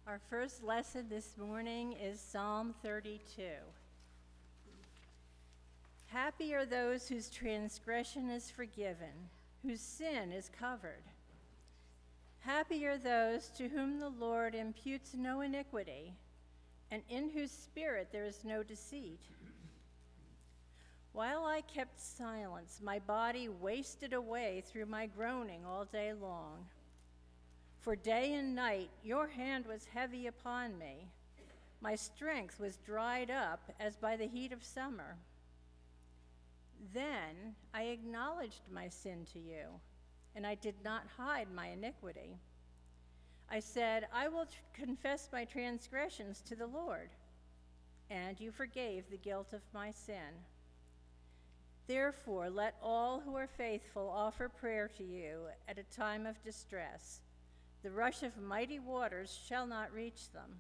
Our first lesson this morning is Psalm 32. Happy are those whose transgression is forgiven, whose sin is covered. Happy are those to whom the Lord imputes no iniquity, and in whose spirit there is no deceit. While I kept silence, my body wasted away through my groaning all day long. For day and night your hand was heavy upon me. My strength was dried up as by the heat of summer. Then I acknowledged my sin to you, and I did not hide my iniquity. I said, I will confess my transgressions to the Lord, and you forgave the guilt of my sin. Therefore, let all who are faithful offer prayer to you at a time of distress. The rush of mighty waters shall not reach them.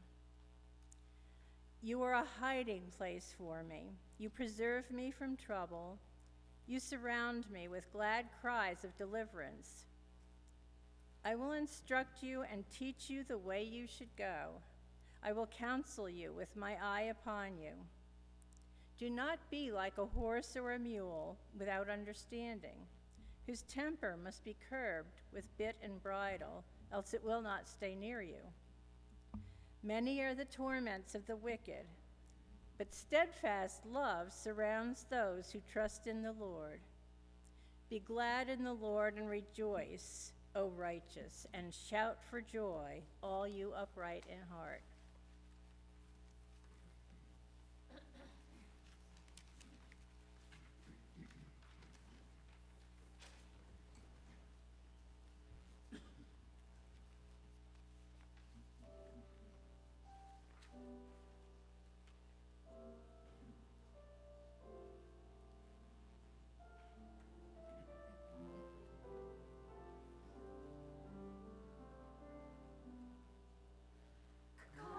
You are a hiding place for me. You preserve me from trouble. You surround me with glad cries of deliverance. I will instruct you and teach you the way you should go. I will counsel you with my eye upon you. Do not be like a horse or a mule without understanding, whose temper must be curbed with bit and bridle, else it will not stay near you. Many are the torments of the wicked, but steadfast love surrounds those who trust in the Lord. Be glad in the Lord and rejoice, O righteous, and shout for joy, all you upright in heart. Come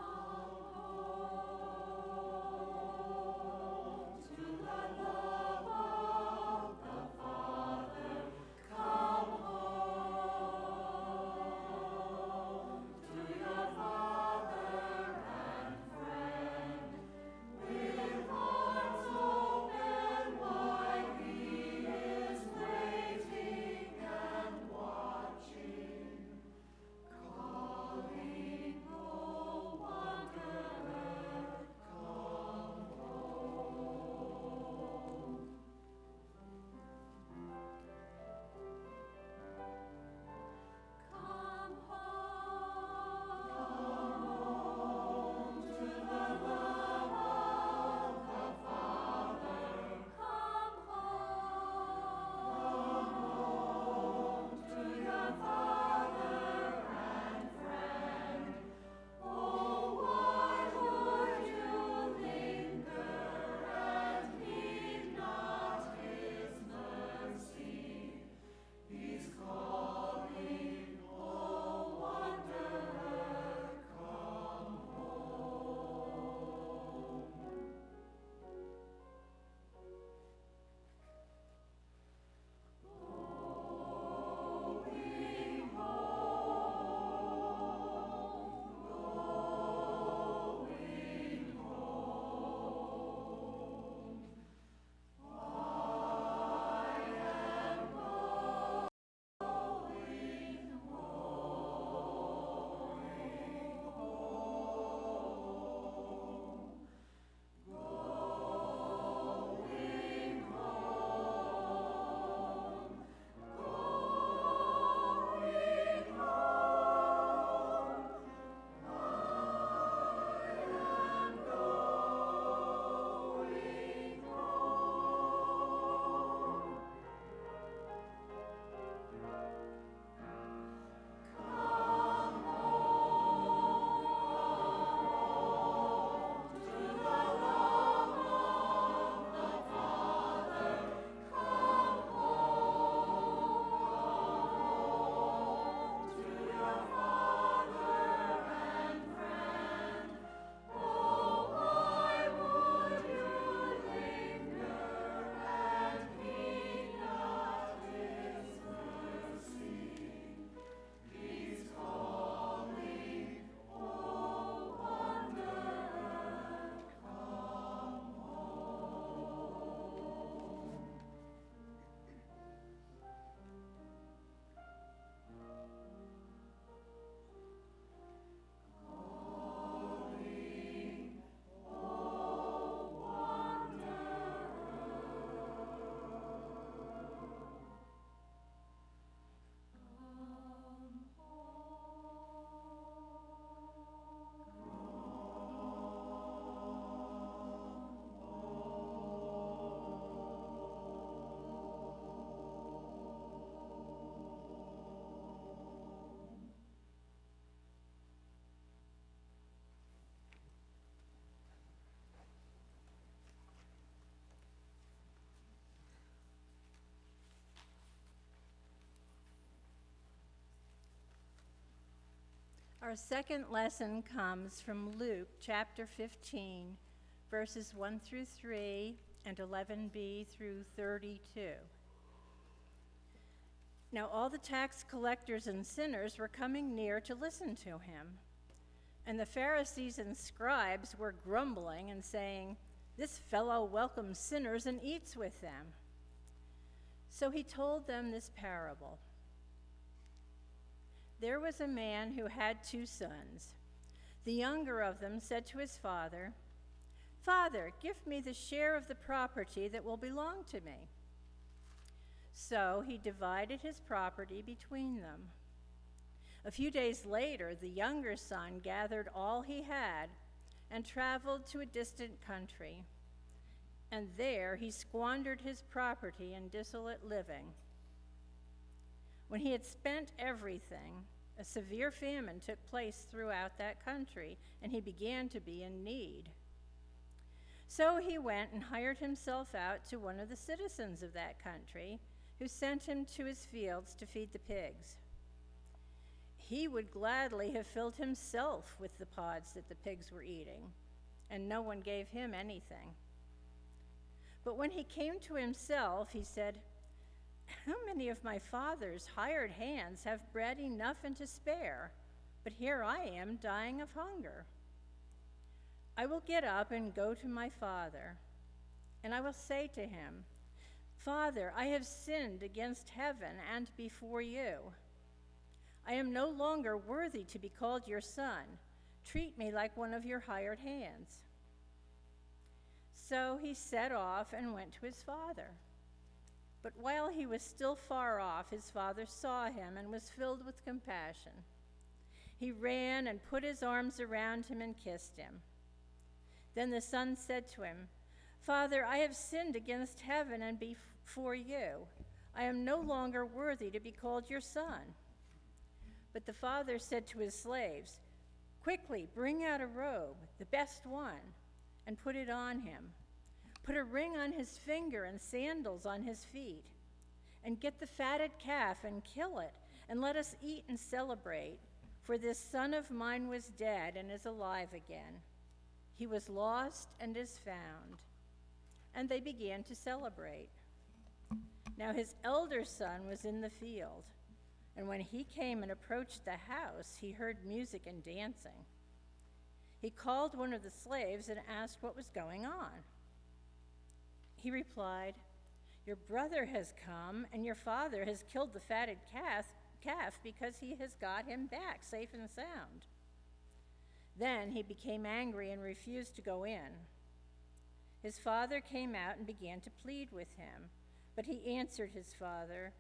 Our second lesson comes from Luke chapter 15, verses 1 through 3 and 11b through 32. Now all the tax collectors and sinners were coming near to listen to him. And the Pharisees and scribes were grumbling and saying, "This fellow welcomes sinners and eats with them." So he told them this parable. There was a man who had 2 sons. The younger of them said to his father, "Father, give me the share of the property that will belong to me." So he divided his property between them. A few days later, the younger son gathered all he had and traveled to a distant country. And there he squandered his property in dissolute living. When he had spent everything, a severe famine took place throughout that country, and he began to be in need. So he went and hired himself out to one of the citizens of that country, who sent him to his fields to feed the pigs. He would gladly have filled himself with the pods that the pigs were eating, and no one gave him anything. But when he came to himself, he said, "How many of my father's hired hands have bread enough and to spare, but here I am dying of hunger? I will get up and go to my father, and I will say to him, 'Father, I have sinned against heaven and before you. I am no longer worthy to be called your son. Treat me like one of your hired hands.' So he set off and went to his father. But while he was still far off, his father saw him and was filled with compassion. He ran and put his arms around him and kissed him. Then the son said to him, 'Father, I have sinned against heaven and before you. I am no longer worthy to be called your son.' But the father said to his slaves, 'Quickly, bring out a robe, the best one, and put it on him. Put a ring on his finger and sandals on his feet. And get the fatted calf and kill it, and let us eat and celebrate. For this son of mine was dead and is alive again. He was lost and is found.' And they began to celebrate. Now his elder son was in the field. And when he came and approached the house, he heard music and dancing. He called one of the slaves and asked what was going on. He replied, 'Your brother has come, and your father has killed the fatted calf because he has got him back safe and sound.' Then he became angry and refused to go in. His father came out and began to plead with him, but he answered his father,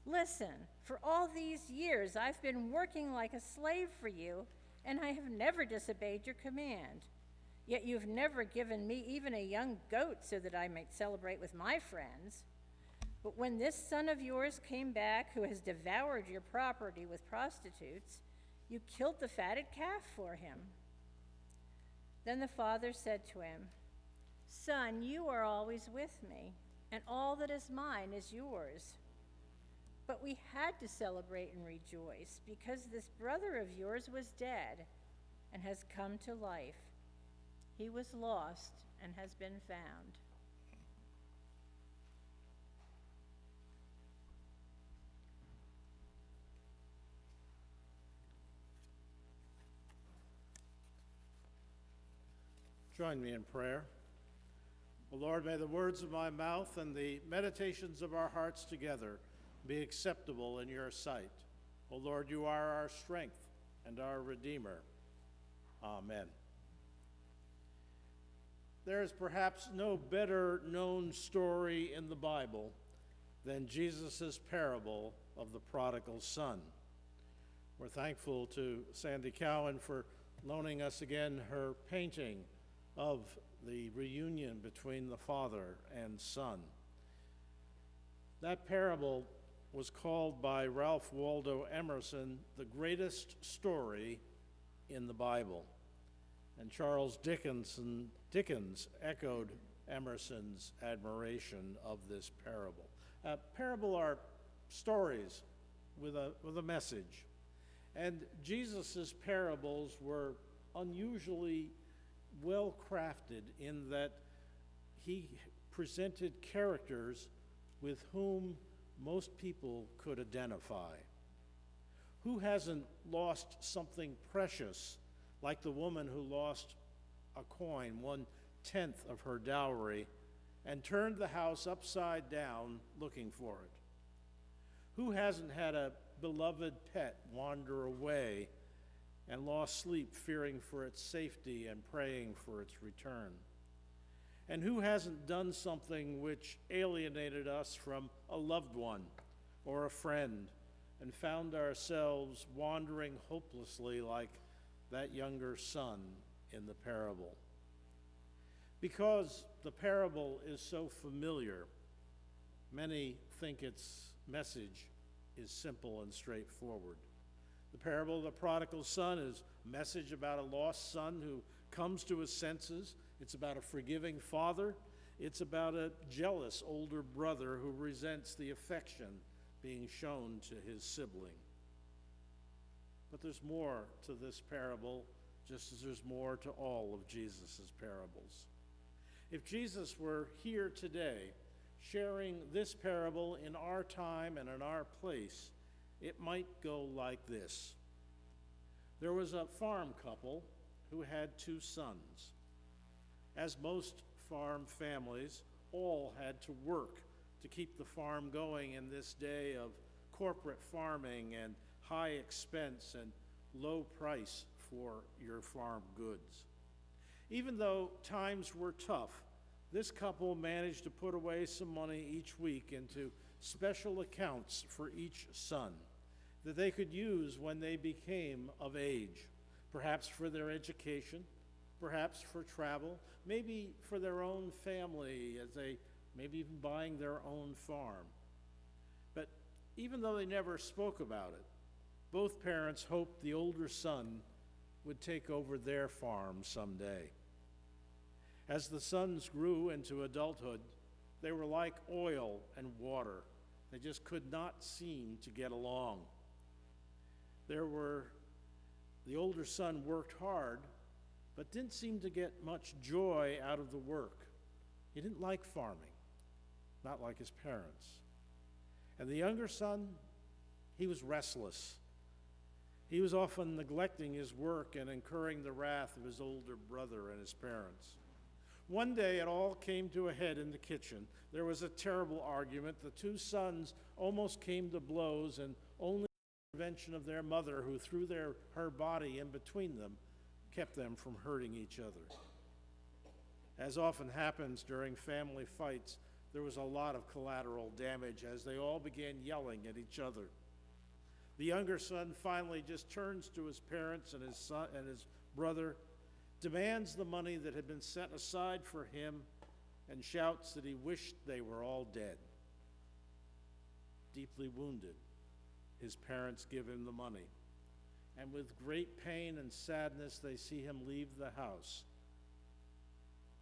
'Listen, for all these years I've been working like a slave for you, and I have never disobeyed your command. Yet you've never given me even a young goat so that I might celebrate with my friends. But when this son of yours came back, who has devoured your property with prostitutes, you killed the fatted calf for him.' Then the father said to him, 'Son, you are always with me, and all that is mine is yours. But we had to celebrate and rejoice, because this brother of yours was dead and has come to life. He was lost and has been found.'" Join me in prayer. O Lord, may the words of my mouth and the meditations of our hearts together be acceptable in your sight. O Lord, you are our strength and our Redeemer. Amen. There is perhaps no better known story in the Bible than Jesus' parable of the prodigal son. We're thankful to Sandy Cowan for loaning us again her painting of the reunion between the father and son. That parable was called by Ralph Waldo Emerson the greatest story in the Bible. And Charles Dickens echoed Emerson's admiration of this parable. Parable are stories with a message. And Jesus' parables were unusually well crafted in that he presented characters with whom most people could identify. Who hasn't lost something precious, like the woman who lost a coin, 1/10 of her dowry, and turned the house upside down looking for it? Who hasn't had a beloved pet wander away and lost sleep fearing for its safety and praying for its return? And who hasn't done something which alienated us from a loved one or a friend and found ourselves wandering hopelessly like that younger son in the parable? Because the parable is so familiar, many think its message is simple and straightforward. The parable of the prodigal son is a message about a lost son who comes to his senses. It's about a forgiving father. It's about a jealous older brother who resents the affection being shown to his sibling. But there's more to this parable, just as there's more to all of Jesus' parables. If Jesus were here today, sharing this parable in our time and in our place, it might go like this. There was a farm couple who had 2 sons. As most farm families, all had to work to keep the farm going in this day of corporate farming and high expense and low price for your farm goods. Even though times were tough, this couple managed to put away some money each week into special accounts for each son that they could use when they became of age, perhaps for their education, perhaps for travel, maybe for their own family, as they maybe even buying their own farm. But even though they never spoke about it, both parents hoped the older son would take over their farm someday. As the sons grew into adulthood, they were like oil and water. They just could not seem to get along. The older son worked hard, but didn't seem to get much joy out of the work. He didn't like farming, not like his parents. And the younger son, he was restless. He was often neglecting his work and incurring the wrath of his older brother and his parents. One day it all came to a head in the kitchen. There was a terrible argument. The 2 sons almost came to blows, and only the intervention of their mother, who threw her body in between them, kept them from hurting each other. As often happens during family fights, there was a lot of collateral damage as they all began yelling at each other. The younger son finally just turns to his parents and his brother, demands the money that had been set aside for him, and shouts that he wished they were all dead. Deeply wounded, his parents give him the money, and with great pain and sadness they see him leave the house.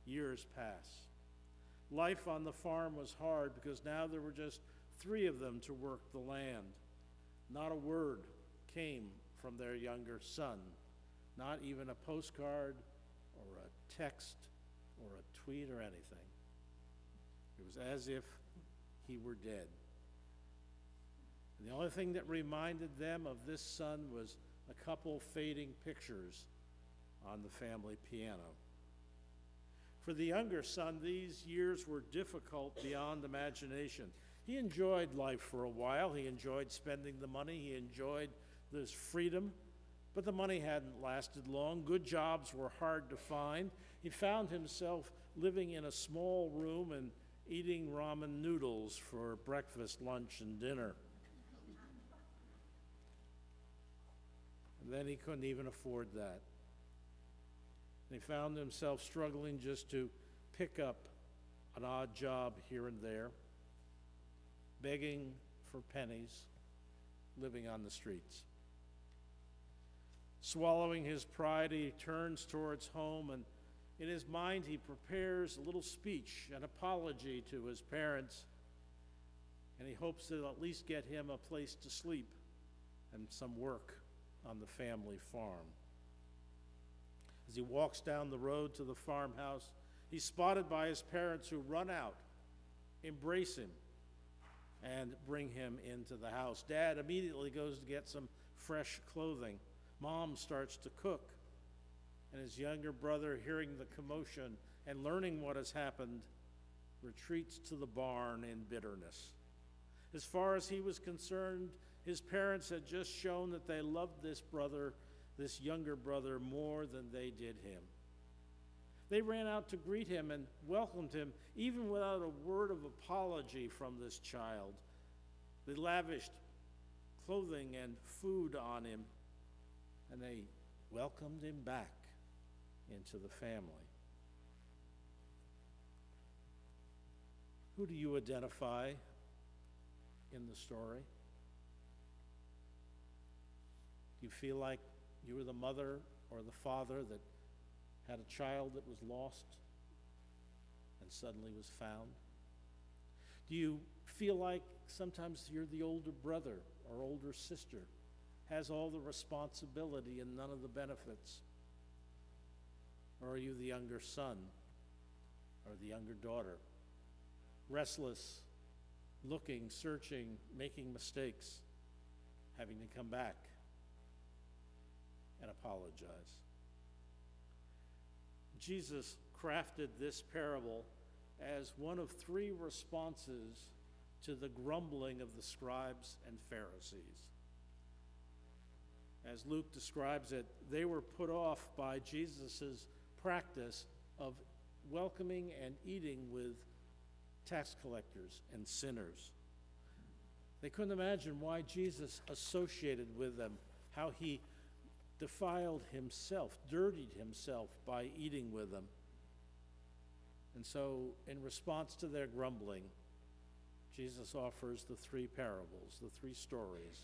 Years pass. Life on the farm was hard because now there were just 3 of them to work the land. Not a word came from their younger son, not even a postcard or a text or a tweet or anything. It was as if he were dead. And the only thing that reminded them of this son was a couple fading pictures on the family piano. For the younger son, these years were difficult beyond imagination. He enjoyed life for a while. He enjoyed spending the money. He enjoyed this freedom. But the money hadn't lasted long. Good jobs were hard to find. He found himself living in a small room and eating ramen noodles for breakfast, lunch, and dinner. And then he couldn't even afford that. And he found himself struggling just to pick up an odd job here and there, begging for pennies, living on the streets. Swallowing his pride, he turns towards home, and in his mind he prepares a little speech, an apology to his parents, and he hopes to at least get him a place to sleep and some work on the family farm. As he walks down the road to the farmhouse, he's spotted by his parents, who run out, embrace him, and bring him into the house. Dad immediately goes to get some fresh clothing. Mom starts to cook, and his younger brother, hearing the commotion and learning what has happened, retreats to the barn in bitterness. As far as he was concerned, his parents had just shown that they loved this brother, this younger brother, more than they did him. They ran out to greet him and welcomed him, even without a word of apology from this child. They lavished clothing and food on him, and they welcomed him back into the family. Who do you identify in the story? Do you feel like you were the mother or the father that had a child that was lost and suddenly was found? Do you feel like sometimes you're the older brother or older sister, has all the responsibility and none of the benefits? Or are you the younger son or the younger daughter, restless, looking, searching, making mistakes, having to come back and apologize? Jesus crafted this parable as one of three responses to the grumbling of the scribes and Pharisees. As Luke describes it, they were put off by Jesus' practice of welcoming and eating with tax collectors and sinners. They couldn't imagine why Jesus associated with them, how he defiled himself, dirtied himself by eating with them. And so, in response to their grumbling, Jesus offers the three parables, the three stories.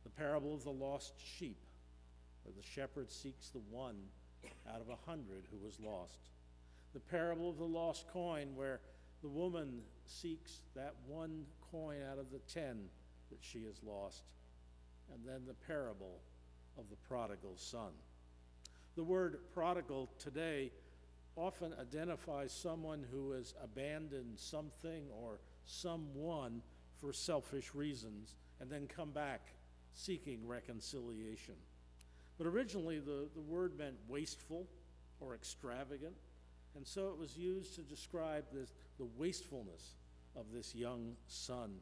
The parable of the lost sheep, where the shepherd seeks the one out of 100 who was lost. The parable of the lost coin, where the woman seeks that one coin out of the 10 that she has lost. And then the parable of the prodigal son. The word prodigal today often identifies someone who has abandoned something or someone for selfish reasons and then come back seeking reconciliation. But originally the word meant wasteful or extravagant, and so it was used to describe the wastefulness of this young son.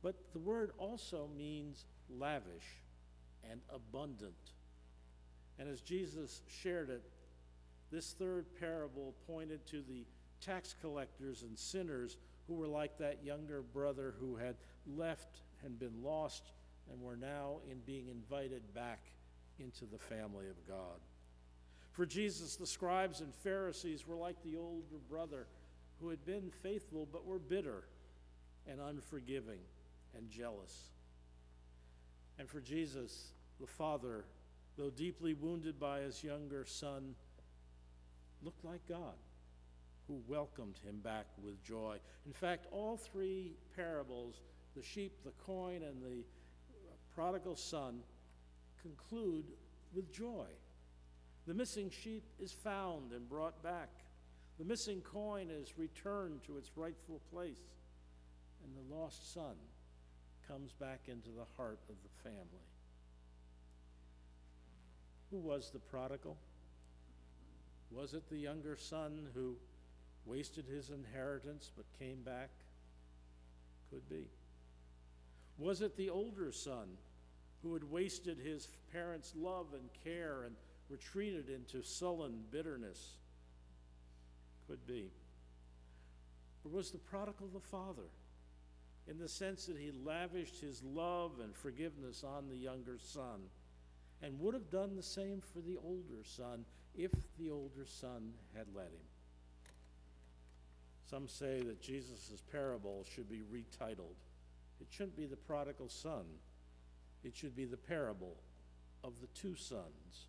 But the word also means lavish and abundant. And as Jesus shared it, this third parable pointed to the tax collectors and sinners who were like that younger brother who had left and been lost and were now being invited back into the family of God. For Jesus, the scribes and Pharisees were like the older brother who had been faithful but were bitter and unforgiving and jealous. And for Jesus, the father, though deeply wounded by his younger son, looked like God, who welcomed him back with joy. In fact, all three parables, the sheep, the coin, and the prodigal son, conclude with joy. The missing sheep is found and brought back. The missing coin is returned to its rightful place. And the lost son comes back into the heart of the family. Who was the prodigal? Was it the younger son who wasted his inheritance but came back? Could be. Was it the older son who had wasted his parents' love and care and retreated into sullen bitterness? Could be. Or was the prodigal the father, in the sense that he lavished his love and forgiveness on the younger son, and would have done the same for the older son if the older son had let him? Some say that Jesus' parable should be retitled. It shouldn't be the prodigal son. It should be the parable of the two sons,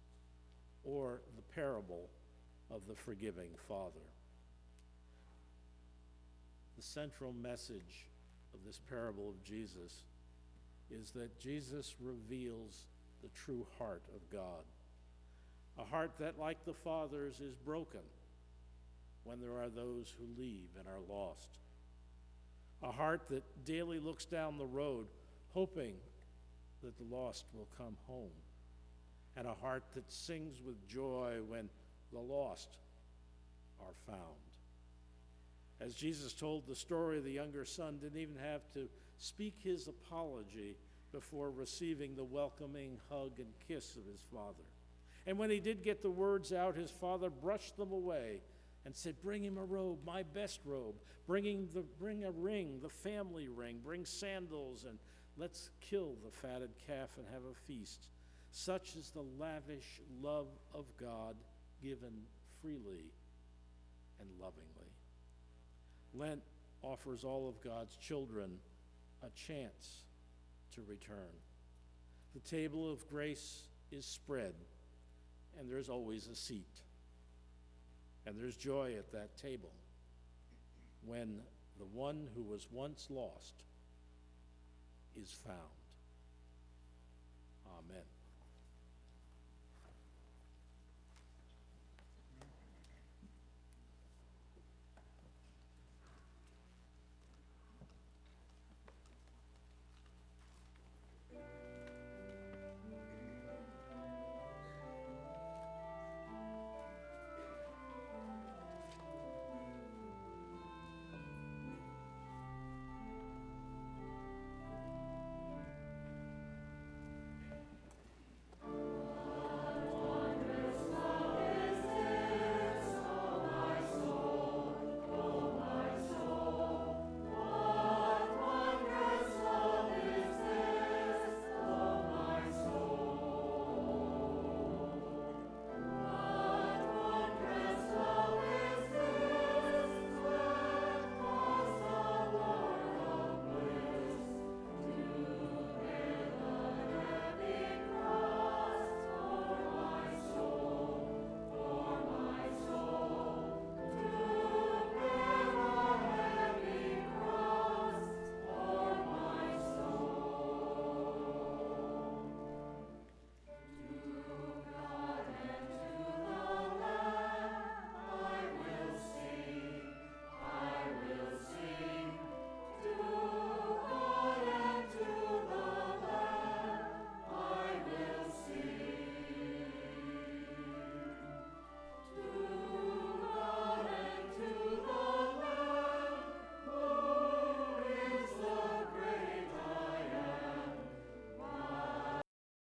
or the parable of the forgiving father. The central message of this parable of Jesus is that Jesus reveals the true heart of God. A heart that, like the Father's, is broken when there are those who leave and are lost. A heart that daily looks down the road, hoping that the lost will come home. And a heart that sings with joy when the lost are found. As Jesus told the story, the younger son didn't even have to speak his apology before receiving the welcoming hug and kiss of his father. And when he did get the words out, his father brushed them away and said, "Bring him a robe, my best robe. Bring a ring, the family ring. Bring sandals, and let's kill the fatted calf and have a feast." Such is the lavish love of God, given freely and lovingly. Lent offers all of God's children a chance to return. The table of grace is spread, and there's always a seat. And there's joy at that table when the one who was once lost is found. Amen.